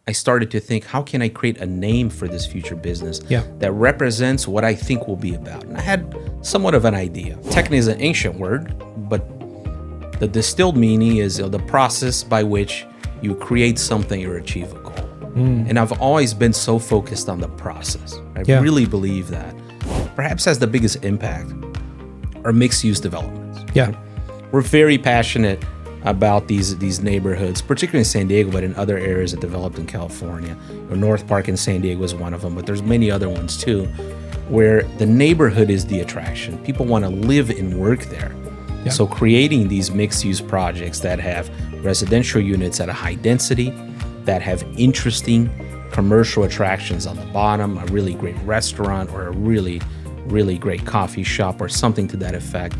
I started to think, how can I create a name for this future business Yeah. that represents what I think will be about? And I had somewhat of an idea. Techni is an ancient word, but the distilled meaning is the process by which you create something or achieve a goal. And I've always been so focused on the process. I really believe that perhaps has the biggest impact are mixed-use developments. Yeah. We're very passionate about these neighborhoods, particularly in San Diego, but in other areas that developed in California. North Park in San Diego is one of them, but there's many other ones too, where the neighborhood is the attraction. People want to live and work there. Yeah. So creating these mixed-use projects that have residential units at a high density, that have interesting commercial attractions on the bottom, a really great restaurant or a really, really great coffee shop or something to that effect,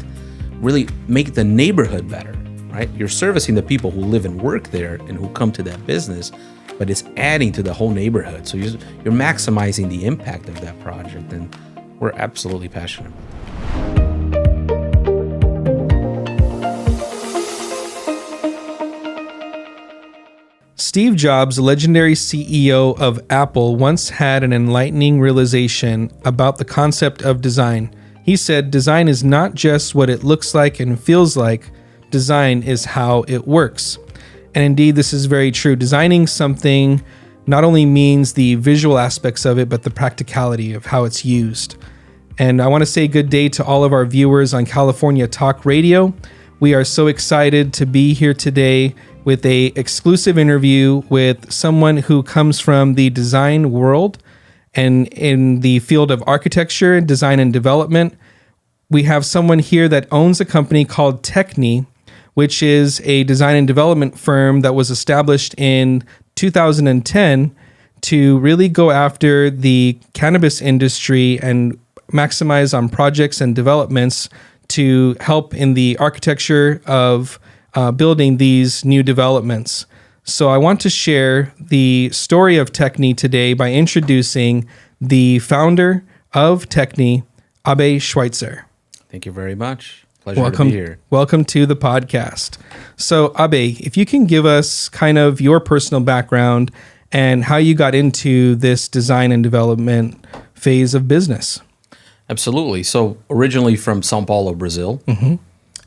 really make the neighborhood better. Right? You're servicing the people who live and work there and who come to that business, but it's adding to the whole neighborhood. So you're maximizing the impact of that project, and we're absolutely passionate about that. Steve Jobs, the legendary CEO of Apple, once had an enlightening realization about the concept of design. He said, "Design is not just what it looks like and feels like. Design is how it works." And indeed, this is very true. Designing something not only means the visual aspects of it, but the practicality of how it's used. And I want to say good day to all of our viewers on California Talk Radio. We are so excited to be here today with a exclusive interview with someone who comes from the design world and in the field of architecture, design, and development. We have someone here that owns a company called Techni, which is a design and development firm that was established in 2010 to really go after the cannabis industry and maximize on projects and developments to help in the architecture of building these new developments. So I want to share the story of Techni today by introducing the founder of Techni, Abhay Schweitzer. Thank you very much. Pleasure to be here. Welcome to the podcast. So Abhay, if you can give us kind of your personal background and how you got into this design and development phase of business. Absolutely. So originally from Sao Paulo, Brazil.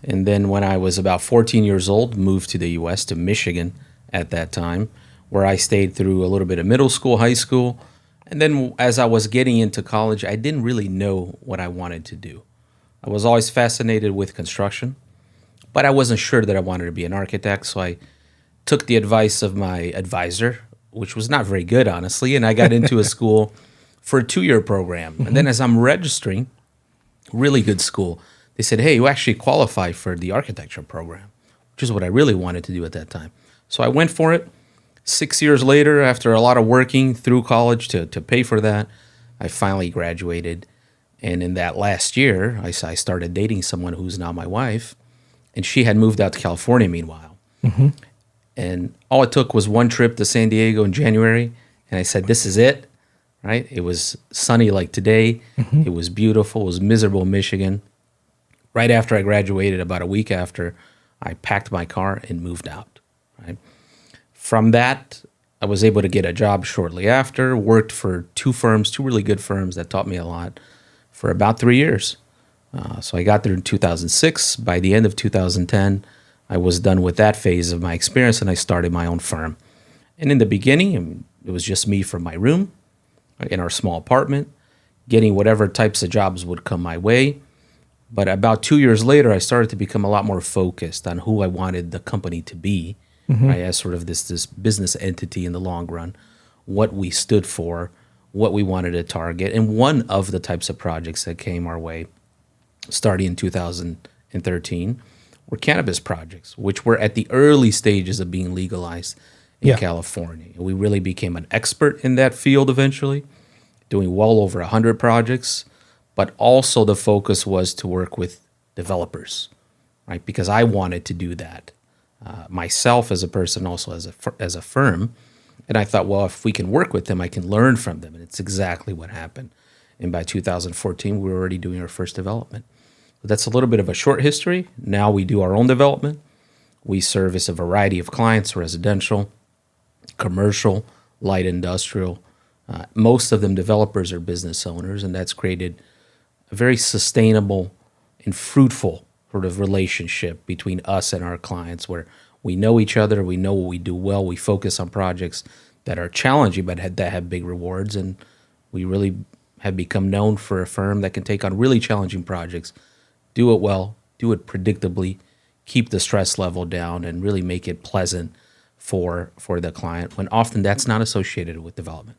And then when I was about 14 years old, moved to the U.S., to Michigan at that time, where I stayed through a little bit of middle school, high school. And then as I was getting into college, I didn't really know what I wanted to do. I was always fascinated with construction, but I wasn't sure that I wanted to be an architect. So I took the advice of my advisor, which was not very good, honestly, and I got into a school for a 2-year program. And then as I'm registering, really good school, they said, "Hey, you actually qualify for the architecture program," which is what I really wanted to do at that time. So I went for it. 6 years later, after a lot of working through college to pay for that, I finally graduated. And in that last year, I started dating someone who's now my wife, and she had moved out to California meanwhile. And all it took was one trip to San Diego in January, and I said, "This is it," right? It was sunny like today. It was beautiful. It was miserable in Michigan. Right after I graduated, about a week after, I packed my car and moved out, right? From that, I was able to get a job shortly after, worked for 2 firms, 2 really good firms that taught me a lot, for about 3 years. So I got there in 2006. By the end of 2010, I was done with that phase of my experience, and I started my own firm. And in the beginning, it was just me from my room in our small apartment, getting whatever types of jobs would come my way. But about 2 years later, I started to become a lot more focused on who I wanted the company to be, right, as sort of this business entity in the long run, what we stood for, what we wanted to target. And one of the types of projects that came our way, starting in 2013, were cannabis projects, which were at the early stages of being legalized in California. And we really became an expert in that field eventually, doing well over 100 projects. But also the focus was to work with developers, right? Because I wanted to do that myself as a person, also as a firm. And I thought, well, if we can work with them, I can learn from them. And it's exactly what happened. And by 2014, we were already doing our first development. But that's a little bit of a short history. Now we do our own development. We service a variety of clients, residential, commercial, light industrial. Most of them developers or business owners, and that's created a very sustainable and fruitful sort of relationship between us and our clients, where we know each other, we know what we do well, we focus on projects that are challenging but that have big rewards, and we really have become known for a firm that can take on really challenging projects, do it well, do it predictably, keep the stress level down, and really make it pleasant for the client, when often that's not associated with development.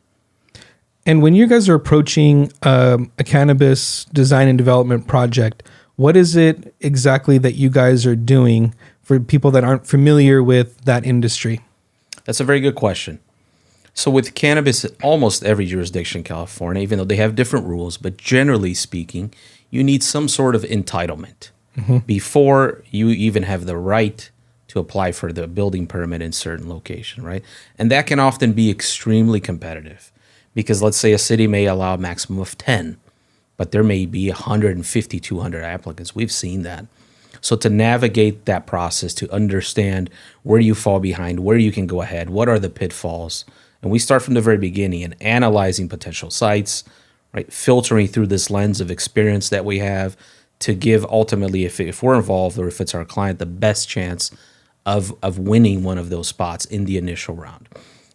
And when you guys are approaching a cannabis design and development project, what is it exactly that you guys are doing for people that aren't familiar with that industry? That's a very good question. So with cannabis, almost every jurisdiction in California, even though they have different rules, but generally speaking, you need some sort of entitlement before you even have the right to apply for the building permit in certain location, right? And that can often be extremely competitive, because let's say a city may allow a maximum of 10, but there may be 150, 200 applicants. We've seen that. So to navigate that process, to understand where you fall behind, where you can go ahead, what are the pitfalls, and we start from the very beginning and analyzing potential sites, right? Filtering through this lens of experience that we have to give ultimately, if we're involved or if it's our client, the best chance of winning one of those spots in the initial round.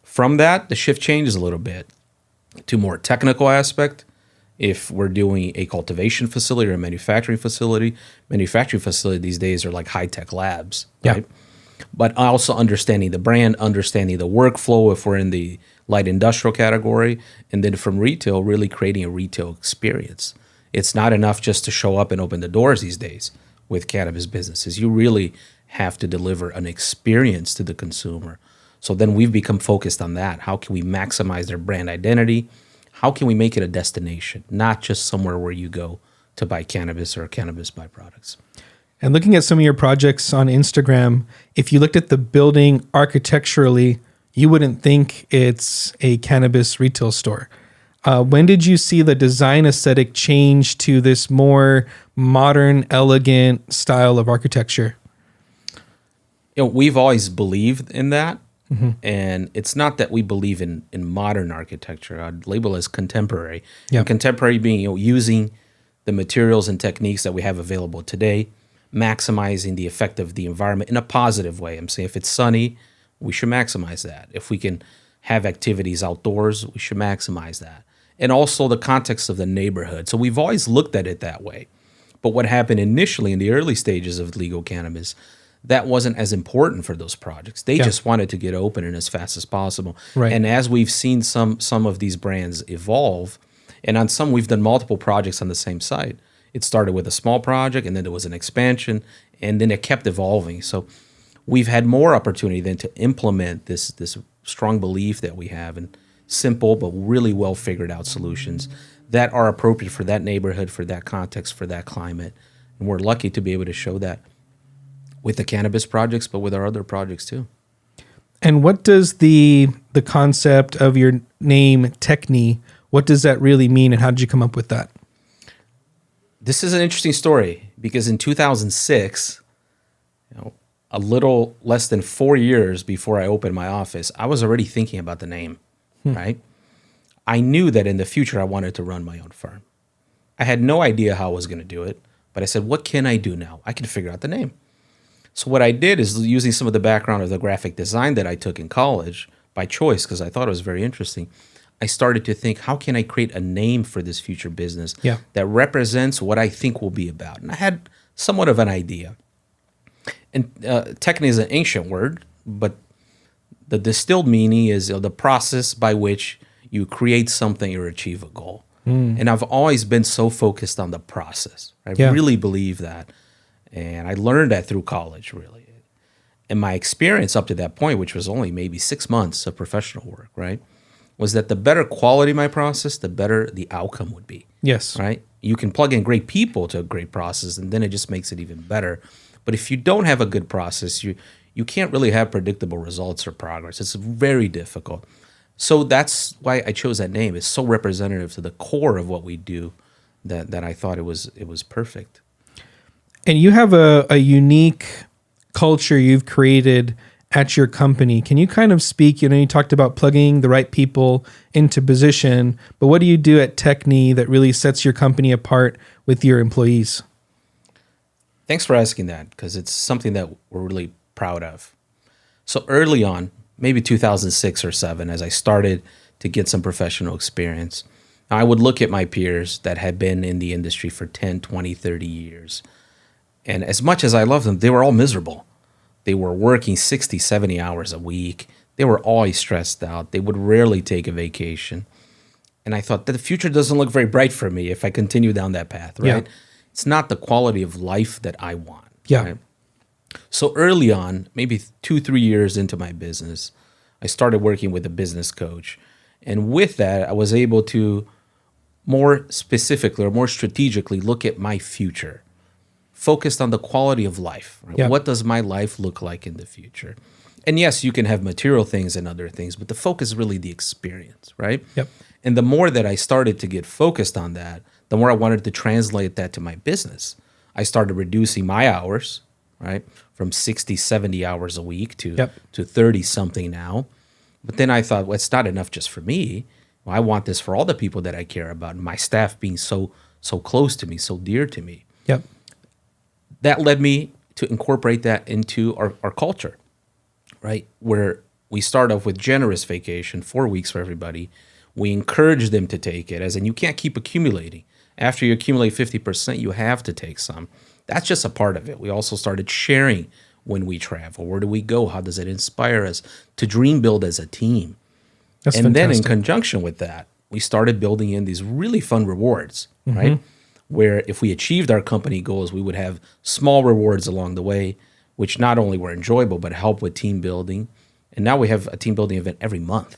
From that, the shift changes a little bit to more technical aspect. If we're doing a cultivation facility or a manufacturing facility these days are like high-tech labs, right? But also understanding the brand, understanding the workflow if we're in the light industrial category, and then from retail, really creating a retail experience. It's not enough just to show up and open the doors these days with cannabis businesses. You really have to deliver an experience to the consumer. So then we've become focused on that. How can we maximize their brand identity? How can we make it a destination, not just somewhere where you go to buy cannabis or cannabis byproducts? And looking at some of your projects on Instagram, if you looked at the building architecturally, you wouldn't think it's a cannabis retail store. When did you see the design aesthetic change to this more modern, elegant style of architecture? We've always believed in that. And it's not that we believe in modern architecture. I'd label it as contemporary. Yeah. And contemporary being using the materials and techniques that we have available today, maximizing the effect of the environment in a positive way. I'm saying if it's sunny, we should maximize that. If we can have activities outdoors, we should maximize that. And also the context of the neighborhood. So we've always looked at it that way. But what happened initially in the early stages of legal cannabis, that wasn't as important for those projects. They just wanted to get open and as fast as possible. Right. And as we've seen some of these brands evolve, and on some we've done multiple projects on the same site. It started with a small project, and then there was an expansion, and then it kept evolving. So we've had more opportunity then to implement this strong belief that we have in simple but really well figured out solutions that are appropriate for that neighborhood, for that context, for that climate. And we're lucky to be able to show that with the cannabis projects, but with our other projects too. And what does the concept of your name, Techni, what does that really mean, and how did you come up with that? This is an interesting story because in 2006, a little less than 4 years before I opened my office, I was already thinking about the name, right? I knew that in the future I wanted to run my own firm. I had no idea how I was going to do it, but I said, what can I do now? I can figure out the name. So what I did is, using some of the background of the graphic design that I took in college by choice, because I thought it was very interesting, I started to think, how can I create a name for this future business that represents what I think will be about? And I had somewhat of an idea. And Techne is an ancient word, but the distilled meaning is the process by which you create something or achieve a goal. And I've always been so focused on the process. I really believe that. And I learned that through college, really. And my experience up to that point, which was only maybe 6 months of professional work, right, was that the better quality my process, the better the outcome would be. Yes. Right? You can plug in great people to a great process, and then it just makes it even better. But if you don't have a good process, you can't really have predictable results or progress. It's very difficult. So that's why I chose that name. It's so representative to the core of what we do that I thought it was perfect. And you have a unique culture you've created at your company. Can you kind of speak, you talked about plugging the right people into position, but what do you do at Techni that really sets your company apart with your employees? Thanks for asking that, because it's something that we're really proud of. So early on, maybe 2006 or 7, as I started to get some professional experience, I would look at my peers that had been in the industry for 10, 20, 30 years. And as much as I loved them, they were all miserable. They were working 60, 70 hours a week. They were always stressed out. They would rarely take a vacation. And I thought that the future doesn't look very bright for me if I continue down that path, right? Yeah. It's not the quality of life that I want. Yeah. Right? So early on, maybe 2-3 years into my business, I started working with a business coach. And with that, I was able to more specifically or more strategically look at my future, focused on the quality of life. Right? Yeah. What does my life look like in the future? And yes, you can have material things and other things, but the focus is really the experience, right? Yep. And the more that I started to get focused on that, the more I wanted to translate that to my business. I started reducing my hours, right, from 60, 70 hours a week to 30 something now. But then I thought, well, it's not enough just for me. Well, I want this for all the people that I care about, and my staff being so close to me, so dear to me. Yep. That led me to incorporate that into our culture, right? Where we start off with generous vacation, 4 weeks for everybody. We encourage them to take it, as in you can't keep accumulating. After you accumulate 50%, you have to take some. That's just a part of it. We also started sharing when we travel. Where do we go? How does it inspire us to dream build as a team? That's and fantastic. Then in conjunction with that, we started building in these really fun rewards, right? Where if we achieved our company goals, we would have small rewards along the way, which not only were enjoyable, but help with team building. And now we have a team building event every month.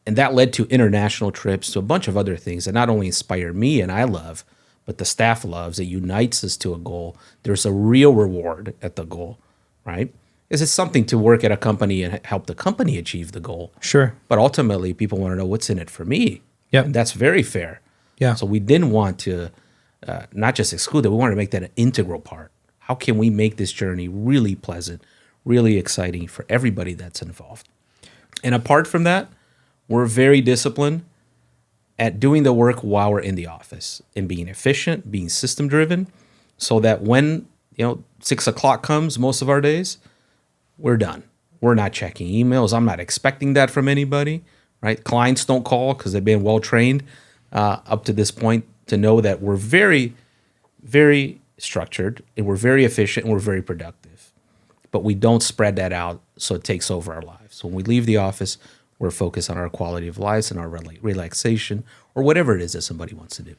And that led to international trips, to a bunch of other things that not only inspire me and I love, but the staff loves. It unites us to a goal. There's a real reward at the goal, right? Is it something to work at a company and help the company achieve the goal? Sure. But ultimately, people want to know what's in it for me. Yep. And that's very fair. Yeah. So we didn't want to not just exclude it, we wanted to make that an integral part. How can we make this journey really pleasant, really exciting for everybody that's involved? And apart from that, we're very disciplined at doing the work while we're in the office and being efficient, being system driven, so that when 6 o'clock comes most of our days, we're done. We're not checking emails. I'm not expecting that from anybody, right? Clients don't call because they've been well trained up to this point to know that we're very, very structured and we're very efficient and we're very productive. But we don't spread that out so it takes over our lives. So when we leave the office, we're focused on our quality of lives and our relaxation or whatever it is that somebody wants to do.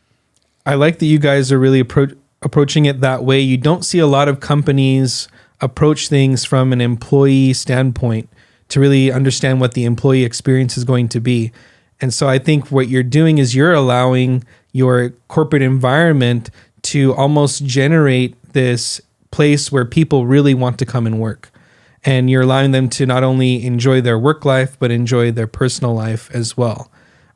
I like that you guys are really approaching it that way. You don't see a lot of companies approach things from an employee standpoint to really understand what the employee experience is going to be. And so I think what you're doing is you're allowing your corporate environment to almost generate this place where people really want to come and work. And you're allowing them to not only enjoy their work life, but enjoy their personal life as well.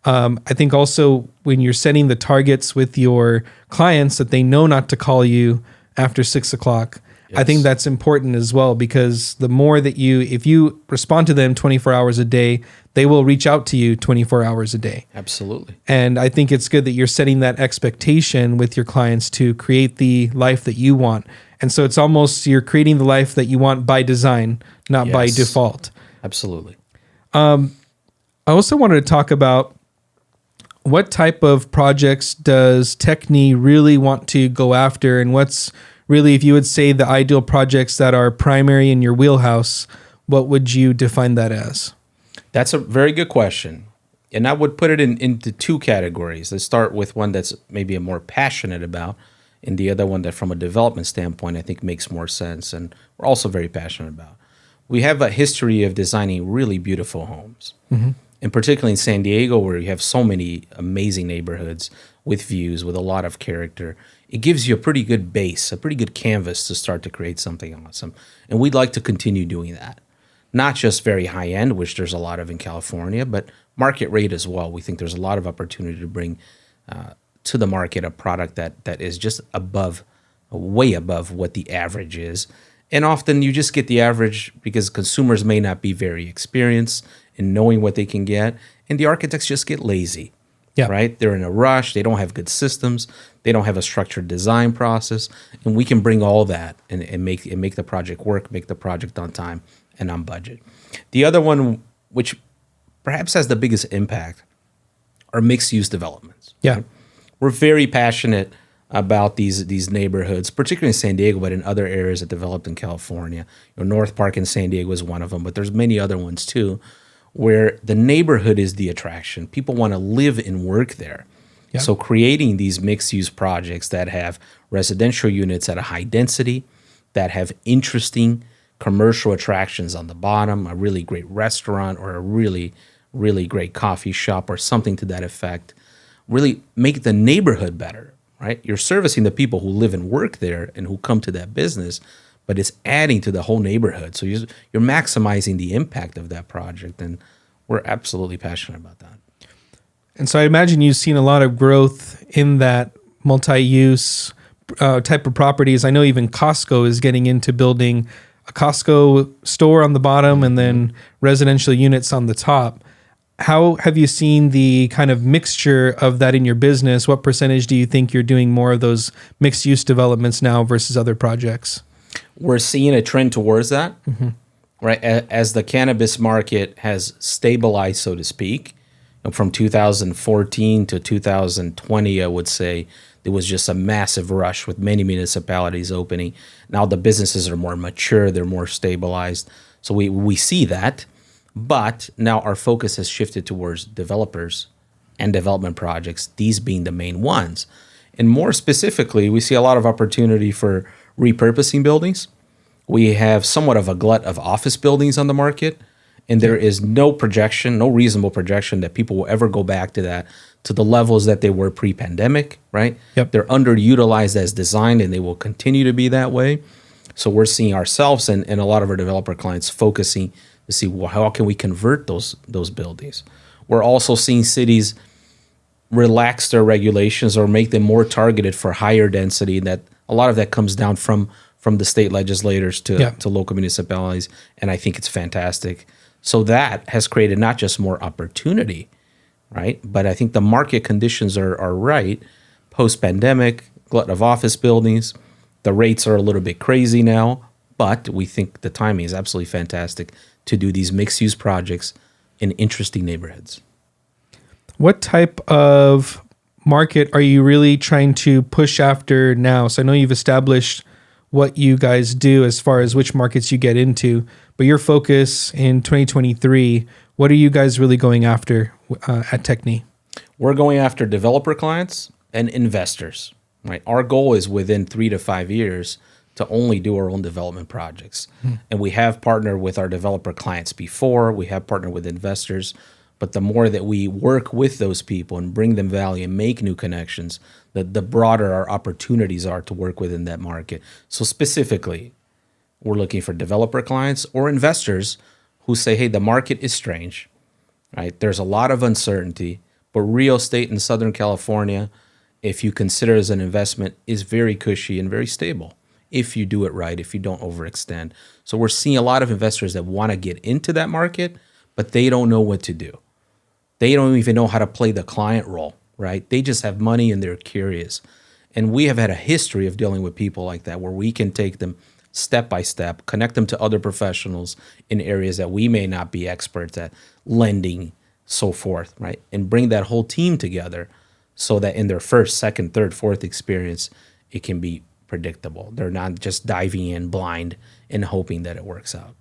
I think also when you're setting the targets with your clients that they know not to call you after 6 o'clock, yes. I think that's important as well, because the more that if you respond to them 24 hours a day, they will reach out to you 24 hours a day. Absolutely. And I think it's good that you're setting that expectation with your clients to create the life that you want. And so it's almost you're creating the life that you want by design, not by default. Absolutely. I also wanted to talk about what type of projects does Techni really want to go after, and what's really, if you would say, the ideal projects that are primary in your wheelhouse, what would you define that as? That's a very good question. And I would put it into two categories. Let's start with one that's maybe I'm more passionate about, and the other one that from a development standpoint I think makes more sense and we're also very passionate about. We have a history of designing really beautiful homes. Mm-hmm. And particularly in San Diego, where you have so many amazing neighborhoods with views, with a lot of character, it gives you a pretty good base, a pretty good canvas to start to create something awesome. And we'd like to continue doing that. Not just very high end, which there's a lot of in California, but market rate as well. We think there's a lot of opportunity to bring to the market a product that is just above, way above what the average is. And often you just get the average because consumers may not be very experienced in knowing what they can get. And the architects just get lazy, Yeah. right? They're in a rush. They don't have good systems. They don't have a structured design process. And we can bring all that and make the project work, make the project on time and on budget. The other one, which perhaps has the biggest impact, are mixed-use developments. Yeah. Right? We're very passionate about these neighborhoods, particularly in San Diego, but in other areas that developed in California. North Park in San Diego is one of them, but there's many other ones too, where the neighborhood is the attraction. People want to live and work there. Yeah. So creating these mixed-use projects that have residential units at a high density, that have interesting commercial attractions on the bottom, a really great restaurant or a really, really great coffee shop or something to that effect, really make the neighborhood better. Right? You're servicing the people who live and work there and who come to that business, but it's adding to the whole neighborhood. So you're maximizing the impact of that project, and we're absolutely passionate about that. And so I imagine you've seen a lot of growth in that multi-use type of properties. I know even Costco is getting into building a Costco store on the bottom and then residential units on the top. How have you seen the kind of mixture of that in your business? What percentage do you think you're doing more of those mixed use developments now versus other projects? We're seeing a trend towards that, right? As the cannabis market has stabilized, so to speak, from 2014 to 2020, I would say there was just a massive rush with many municipalities opening. Now the businesses are more mature, they're more stabilized. So we see that. But now our focus has shifted towards developers and development projects, these being the main ones. And more specifically, we see a lot of opportunity for repurposing buildings. We have somewhat of a glut of office buildings on the market, and there is no projection, no reasonable projection that people will ever go back to that, to the levels that they were pre-pandemic, right? Yep. They're underutilized as designed, and they will continue to be that way. So we're seeing ourselves and a lot of our developer clients focusing to see, well, how can we convert those buildings. We're also seeing cities relax their regulations or make them more targeted for higher density. That a lot of that comes down from the state legislators to local municipalities, and I think it's fantastic. So that has created not just more opportunity, right? But I think the market conditions are right. Post-pandemic, glut of office buildings, the rates are a little bit crazy now, but we think the timing is absolutely fantastic to do these mixed-use projects in interesting neighborhoods. What type of market are you really trying to push after now? So I know you've established what you guys do as far as which markets you get into, but your focus in 2023, what are you guys really going after at Techni? We're going after developer clients and investors, right? Our goal is within 3 to 5 years to only do our own development projects. And we have partnered with our developer clients before, we have partnered with investors, but the more that we work with those people and bring them value and make new connections, the broader our opportunities are to work within that market. So specifically, we're looking for developer clients or investors who say, hey, the market is strange, right? There's a lot of uncertainty, but real estate in Southern California, if you consider as an investment, is very cushy and very stable. If you do it right, if you don't overextend. So we're seeing a lot of investors that want to get into that market, but they don't know what to do. They don't even know how to play the client role, right? They just have money and they're curious. And we have had a history of dealing with people like that, where we can take them step by step, connect them to other professionals in areas that we may not be experts at, lending, so forth, right? And bring that whole team together so that in their first, second, third, fourth experience, it can be predictable. They're not just diving in blind and hoping that it works out.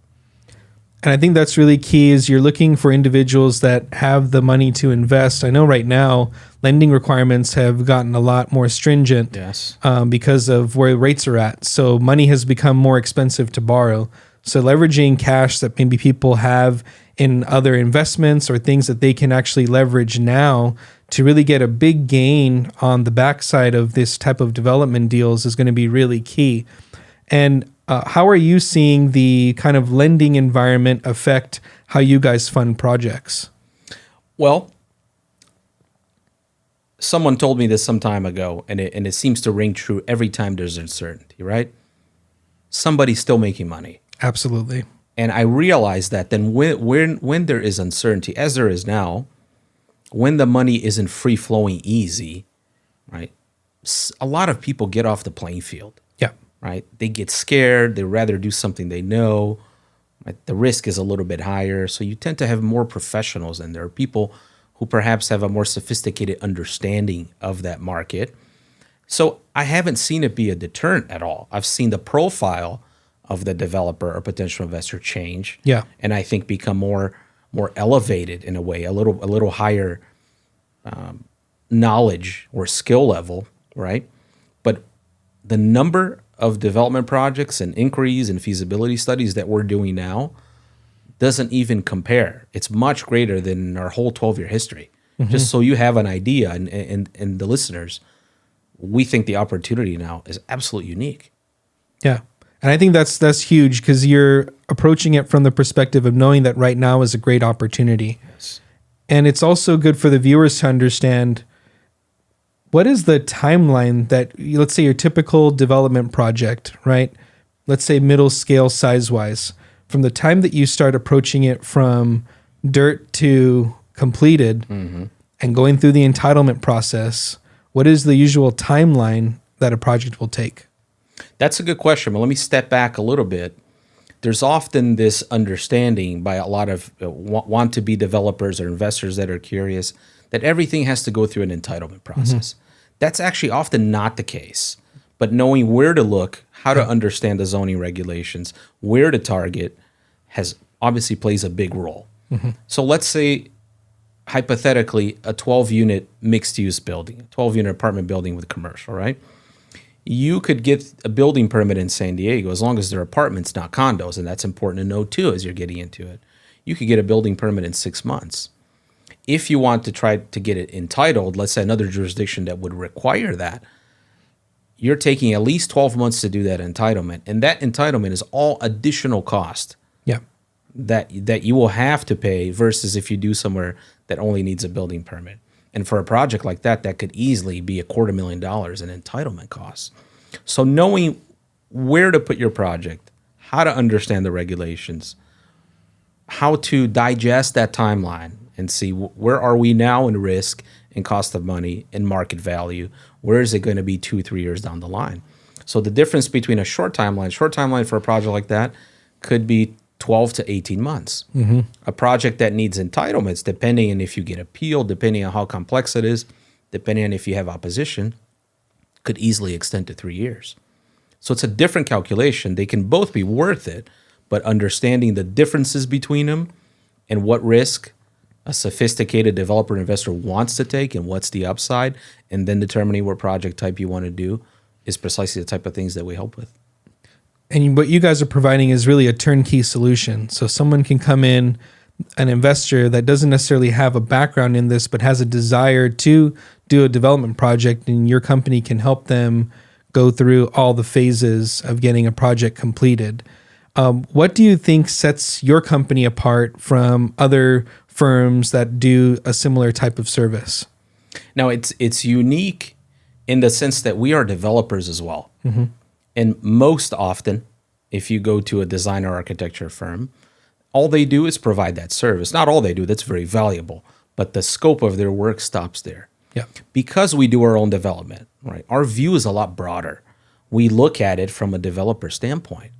And I think that's really key, is you're looking for individuals that have the money to invest. I know right now lending requirements have gotten a lot more stringent. Yes. Because of where rates are at. So money has become more expensive to borrow. So leveraging cash that maybe people have in other investments or things that they can actually leverage now to really get a big gain on the backside of this type of development deals is going to be really key. And how are you seeing the kind of lending environment affect how you guys fund projects? Well, someone told me this some time ago, and it seems to ring true every time there's uncertainty, right? somebody's still making money. Absolutely. And I realized that then when there is uncertainty, as there is now, when the money isn't free flowing easy, right? A lot of people get off the playing field. Yeah. Right? They get scared. They rather do something they know. Right? The risk is a little bit higher. So you tend to have more professionals in there, people who perhaps have a more sophisticated understanding of that market. So I haven't seen it be a deterrent at all. I've seen the profile of the developer or potential investor change. Yeah. And I think become more elevated in a way, a little higher knowledge or skill level, right? But the number of development projects and inquiries and feasibility studies that we're doing now doesn't even compare. It's much greater than our whole 12-year history. Just so you have an idea, and the listeners, we think the opportunity now is absolutely unique. Yeah. And I think that's huge because you're approaching it from the perspective of knowing that right now is a great opportunity. Yes. And it's also good for the viewers to understand what is the timeline that, let's say your typical development project, right? Let's say middle scale size wise, from the time that you start approaching it from dirt to completed and going through the entitlement process, what is the usual timeline that a project will take? That's a good question, but let me step back a little bit. There's often this understanding by a lot of want-to-be developers or investors that are curious that everything has to go through an entitlement process. That's actually often not the case. But knowing where to look, how to understand the zoning regulations, where to target, has obviously plays a big role. So let's say, hypothetically, a 12-unit mixed-use building, a 12-unit apartment building with commercial, right? You could get a building permit in San Diego as long as they're apartments, not condos, and that's important to know too as you're getting into it. You could get a building permit in 6 months. If you want to try to get it entitled, let's say another jurisdiction that would require that, you're taking at least 12 months to do that entitlement, and that entitlement is all additional cost that you will have to pay versus if you do somewhere that only needs a building permit. And for a project like that, that could easily be $250,000 in entitlement costs. So knowing where to put your project, how to understand the regulations, how to digest that timeline and see where are we now in risk and cost of money and market value, where is it going to be 2-3 years down the line? So the difference between a short timeline for a project like that could be 12 to 18 months. A project that needs entitlements, depending on if you get appealed, depending on how complex it is, depending on if you have opposition, could easily extend to 3 years. So it's a different calculation. They can both be worth it, but understanding the differences between them and what risk a sophisticated developer investor wants to take and what's the upside, and then determining what project type you want to do is precisely the type of things that we help with. And what you guys are providing is really a turnkey solution. So someone can come in, an investor that doesn't necessarily have a background in this, but has a desire to do a development project, and your company can help them go through all the phases of getting a project completed. What do you think sets your company apart from other firms that do a similar type of service? Now, it's unique in the sense that we are developers as well. And most often, if you go to a design or architecture firm, all they do is provide that service. Not all they do, that's very valuable, but the scope of their work stops there. Yeah. Because we do our own development, right? Our view is a lot broader. We look at it from a developer standpoint.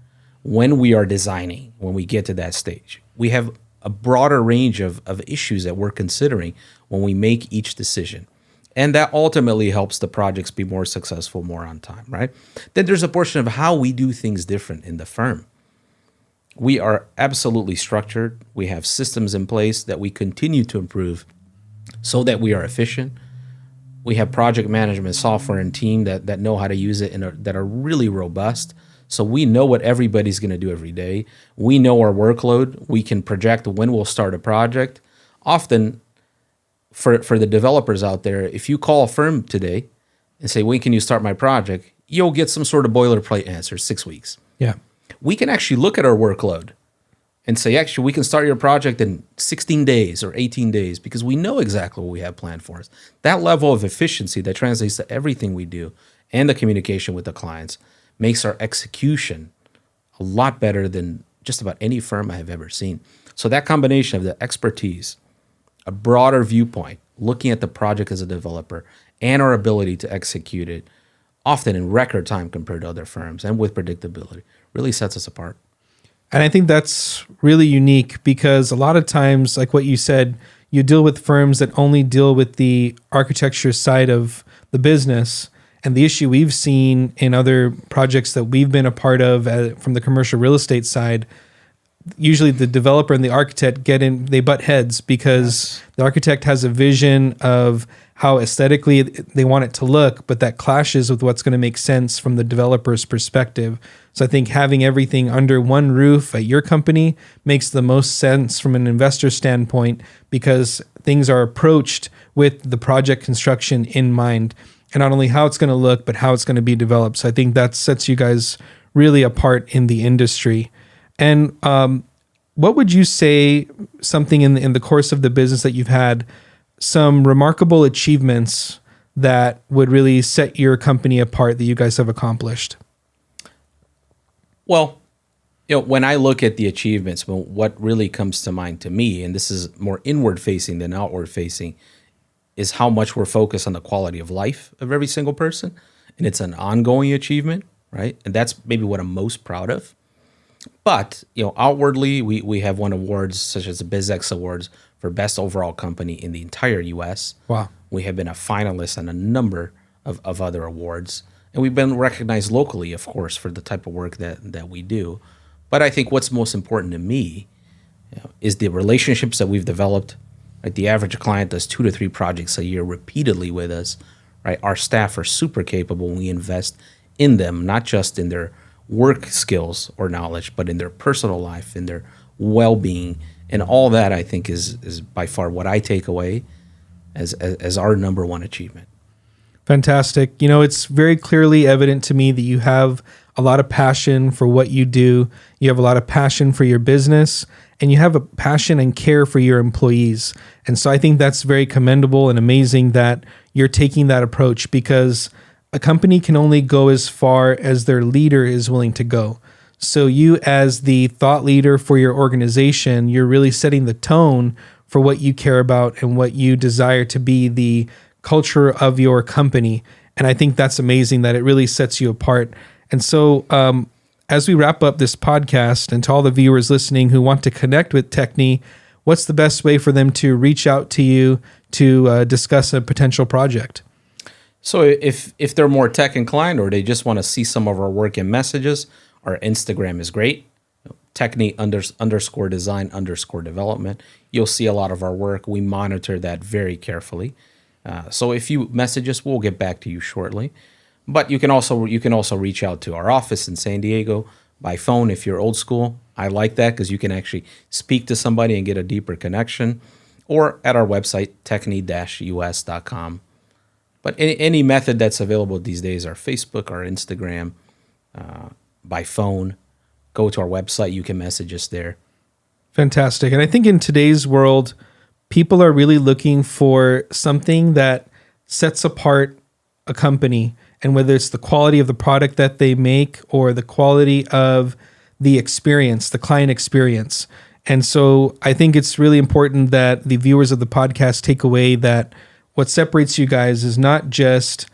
When we are designing, when we get to that stage, we have a broader range of issues that we're considering when we make each decision. And that ultimately helps the projects be more successful, more on time, right? Then there's a portion of how we do things different in the firm. We are absolutely structured. We have systems in place that we continue to improve so that we are efficient. We have project management software and team that know how to use it and that are really robust. So we know what everybody's going to do every day. We know our workload. We can project when we'll start a project. Often, for the developers out there, if you call a firm today and say, when can you start my project? You'll get some sort of boilerplate answer, 6 weeks. Yeah. We can actually look at our workload and say, actually, we can start your project in 16 days or 18 days because we know exactly what we have planned for us. That level of efficiency that translates to everything we do and the communication with the clients makes our execution a lot better than just about any firm I have ever seen. So that combination of the expertise, a broader viewpoint, looking at the project as a developer, and our ability to execute it, often in record time compared to other firms and with predictability, really sets us apart. And I think that's really unique because a lot of times, like what you said, you deal with firms that only deal with the architecture side of the business. And the issue we've seen in other projects that we've been a part of from the commercial real estate side, usually the developer and the architect they butt heads because the architect has a vision of how aesthetically they want it to look, but that clashes with what's going to make sense from the developer's perspective. So I think having everything under one roof at your company makes the most sense from an investor standpoint because things are approached with the project construction in mind, and not only how it's going to look, but how it's going to be developed. So I think that sets you guys really apart in the industry. And what would you say, something in the course of the business that you've had, some remarkable achievements that would really set your company apart that you guys have accomplished? Well, when I look at the achievements, what really comes to mind to me, and this is more inward facing than outward facing, is how much we're focused on the quality of life of every single person. And it's an ongoing achievement, right? And that's maybe what I'm most proud of. But, outwardly, we have won awards such as the BizX Awards for Best Overall Company in the entire U.S. Wow. We have been a finalist on a number of other awards. And we've been recognized locally, of course, for the type of work that we do. But I think what's most important to me is the relationships that we've developed. Right? The average client does 2 to 3 projects a year repeatedly with us. Right? Our staff are super capable when we invest in them, not just in their work skills or knowledge, but in their personal life, in their well-being. And all that, I think, is by far what I take away as our number one achievement. Fantastic. It's very clearly evident to me that you have a lot of passion for what you do. You have a lot of passion for your business, and you have a passion and care for your employees. And so I think that's very commendable and amazing that you're taking that approach, because a company can only go as far as their leader is willing to go. So you, as the thought leader for your organization, you're really setting the tone for what you care about and what you desire to be the culture of your company. And I think that's amazing that it really sets you apart. And so as we wrap up this podcast, and to all the viewers listening who want to connect with Techni, what's the best way for them to reach out to you to discuss a potential project? So if they're more tech inclined, or they just want to see some of our work and messages, our Instagram is great. Techni _design_development. You'll see a lot of our work. We monitor that very carefully. So if you message us, we'll get back to you shortly. But you can also reach out to our office in San Diego by phone if you're old school. I like that because you can actually speak to somebody and get a deeper connection. Or at our website, techni-us.com. But any method that's available these days, our Facebook, our Instagram, by phone, go to our website. You can message us there. Fantastic. And I think in today's world, people are really looking for something that sets apart a company. And whether it's the quality of the product that they make or the quality of the experience, the client experience. And so I think it's really important that the viewers of the podcast take away that what separates you guys is not just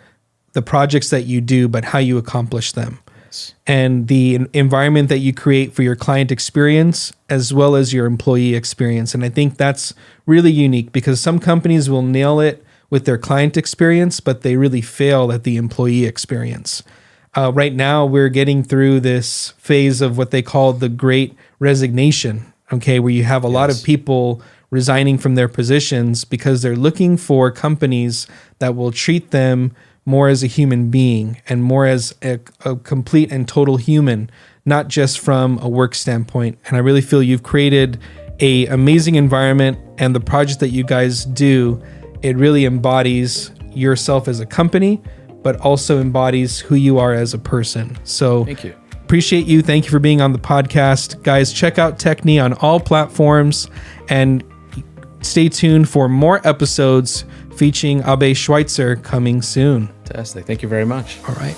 the projects that you do, but how you accomplish them. Yes. And the environment that you create for your client experience, as well as your employee experience. And I think that's really unique, because some companies will nail it with their client experience, but they really fail at the employee experience. Right now, we're getting through this phase of what they call the Great Resignation, where you have a lot of people resigning from their positions because they're looking for companies that will treat them more as a human being and more as a complete and total human, not just from a work standpoint. And I really feel you've created an amazing environment, and the project that you guys do, it really embodies yourself as a company, but also embodies who you are as a person. So thank you. Appreciate you. Thank you for being on the podcast. Guys, check out Techni on all platforms, and stay tuned for more episodes featuring Abhay Schweitzer coming soon. Fantastic. Thank you very much. All right.